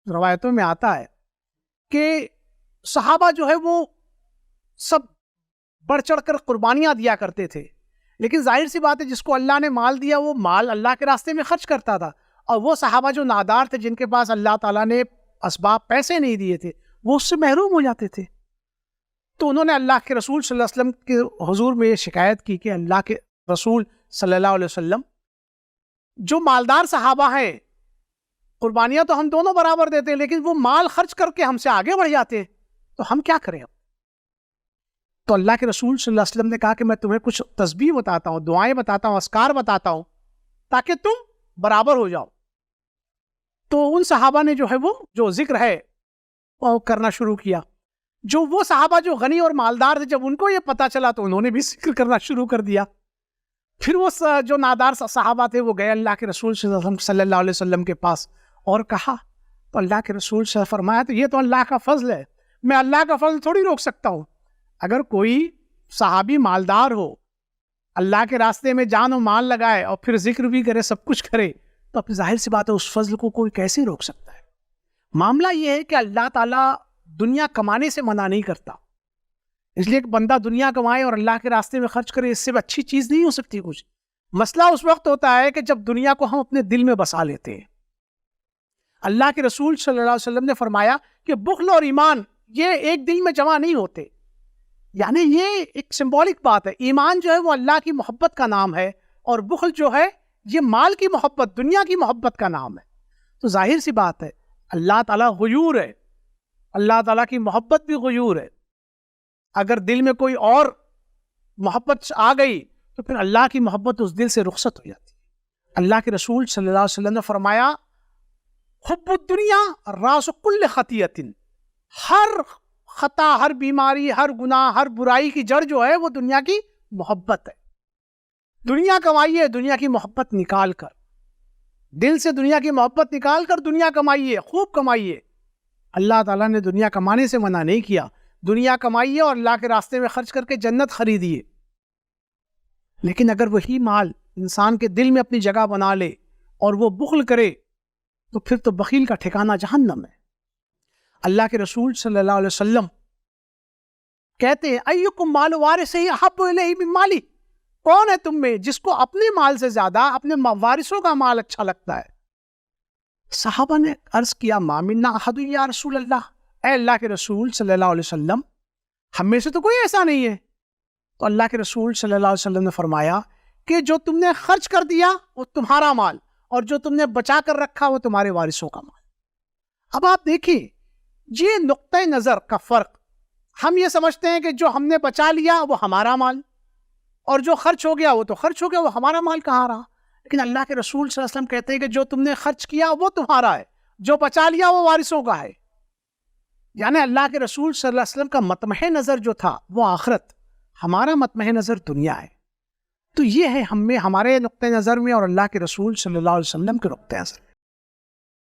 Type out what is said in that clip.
روایتوں میں آتا ہے کہ صحابہ جو ہے وہ سب بڑھ چڑھ کر قربانیاں دیا کرتے تھے، لیکن ظاہر سی بات ہے جس کو اللہ نے مال دیا وہ مال اللہ کے راستے میں خرچ کرتا تھا، اور وہ صحابہ جو نادار تھے، جن کے پاس اللہ تعالیٰ نے اسباب پیسے نہیں دیے تھے، وہ اس سے محروم ہو جاتے تھے۔ تو انہوں نے اللہ کے رسول صلی اللہ علیہ وسلم کے حضور میں یہ شکایت کی کہ اللہ کے رسول صلی اللہ علیہ وسلم، جو مالدار صحابہ ہیں قربانیاں تو ہم دونوں برابر دیتے ہیں، لیکن وہ مال خرچ کر کے ہم سے آگے بڑھ جاتے ہیں، تو ہم کیا کریں؟ تو اللہ کے رسول صلی اللہ علیہ وسلم نے کہا کہ میں تمہیں کچھ تسبیح بتاتا ہوں، دعائیں بتاتا ہوں، اذکار بتاتا ہوں، تاکہ تم برابر ہو جاؤ۔ تو ان صحابہ نے جو ہے وہ جو ذکر ہے وہ کرنا شروع کیا۔ جو وہ صحابہ جو غنی اور مالدار تھے، جب ان کو یہ پتا چلا تو انہوں نے بھی ذکر کرنا شروع کر دیا۔ پھر وہ جو نادار صحابہ تھے وہ گئے اللہ کے رسول صلی اللہ علیہ وسلم کے پاس اور کہا، تو اللہ کے رسول صلی اللہ علیہ وسلم فرمایا تو یہ تو اللہ کا فضل ہے، میں اللہ کا فضل تھوڑی روک سکتا ہوں۔ اگر کوئی صحابی مالدار ہو، اللہ کے راستے میں جان و مال لگائے اور پھر ذکر بھی کرے، سب کچھ کرے، تو اپنی ظاہر سی بات ہے اس فضل کو کوئی کیسے روک سکتا ہے؟ معاملہ یہ ہے کہ اللہ تعالیٰ دنیا کمانے سے منع نہیں کرتا، اس لیے کہ بندہ دنیا کمائے اور اللہ کے راستے میں خرچ کرے، اس سے اچھی چیز نہیں ہو سکتی کچھ۔ مسئلہ اس وقت ہوتا ہے کہ جب دنیا کو ہم اپنے دل میں بسا لیتے ہیں۔ اللہ کے رسول صلی اللہ علیہ وسلم نے فرمایا کہ بخل اور ایمان یہ ایک دل میں جمع نہیں ہوتے، یعنی یہ ایک سمبولک بات ہے۔ ایمان جو ہے وہ اللہ کی محبت کا نام ہے، اور بخل جو ہے یہ مال کی محبت، دنیا کی محبت کا نام ہے۔ تو ظاہر سی بات ہے اللہ تعالیٰ غیور ہے، اللہ تعالیٰ کی محبت بھی غیور ہے۔ اگر دل میں کوئی اور محبت آ گئی تو پھر اللہ کی محبت اس دل سے رخصت ہو جاتی ہے۔ اللہ کے رسول صلی اللہ علیہ وسلم نے فرمایا حب الدنیا راس کل خطیۃ، ہر خطا، ہر بیماری، ہر گناہ، ہر برائی کی جڑ جو ہے وہ دنیا کی محبت ہے۔ دنیا کمائیے، دنیا کی محبت نکال کر، دل سے دنیا کی محبت نکال کر دنیا کمائیے، خوب کمائیے۔ اللہ تعالیٰ نے دنیا کمانے سے منع نہیں کیا، دنیا کمائیے اور اللہ کے راستے میں خرچ کر کے جنت خریدیے۔ لیکن اگر وہی مال انسان کے دل میں اپنی جگہ بنا لے اور وہ بخل کرے تو پھر تو بخیل کا ٹھکانہ جہنم ہے۔ اللہ کے رسول صلی اللہ علیہ وسلم کہتے ہیں ایکم مال وارثہ احب الیہ من مالی، کون ہے تم میں جس کو اپنے مال سے زیادہ اپنے وارثوں کا مال اچھا لگتا ہے؟ صحابہ نے عرض کیا ما منا احد یا رسول اللہ، اے اللہ کے رسول صلی اللہ علیہ وسلم ہم میں سے تو کوئی ایسا نہیں ہے۔ تو اللہ کے رسول صلی اللہ علیہ وسلم نے فرمایا کہ جو تم نے خرچ کر دیا وہ تمہارا مال، اور جو تم نے بچا کر رکھا وہ تمہارے وارثوں کا مال۔ اب آپ دیکھیں یہ نقطۂ نظر کا فرق، ہم یہ سمجھتے ہیں کہ جو ہم نے بچا لیا وہ ہمارا مال، اور جو خرچ ہو گیا وہ تو خرچ ہو گیا، وہ ہمارا مال کہاں رہا؟ لیکن اللہ کے رسول صلی اللہ علیہ وسلم کہتے ہیں کہ جو تم نے خرچ کیا وہ تمہارا ہے، جو بچا لیا وہ وارثوں کا ہے۔ یعنی اللہ کے رسول صلی اللہ علیہ وسلم کا مطمح نظر جو تھا وہ آخرت، ہمارا مطمح نظر دنیا ہے۔ تو یہ ہے ہم میں، ہمارے نقطۂ نظر میں اور اللہ کے رسول صلی اللہ علیہ وسلم کے نقطۂ نظر میں۔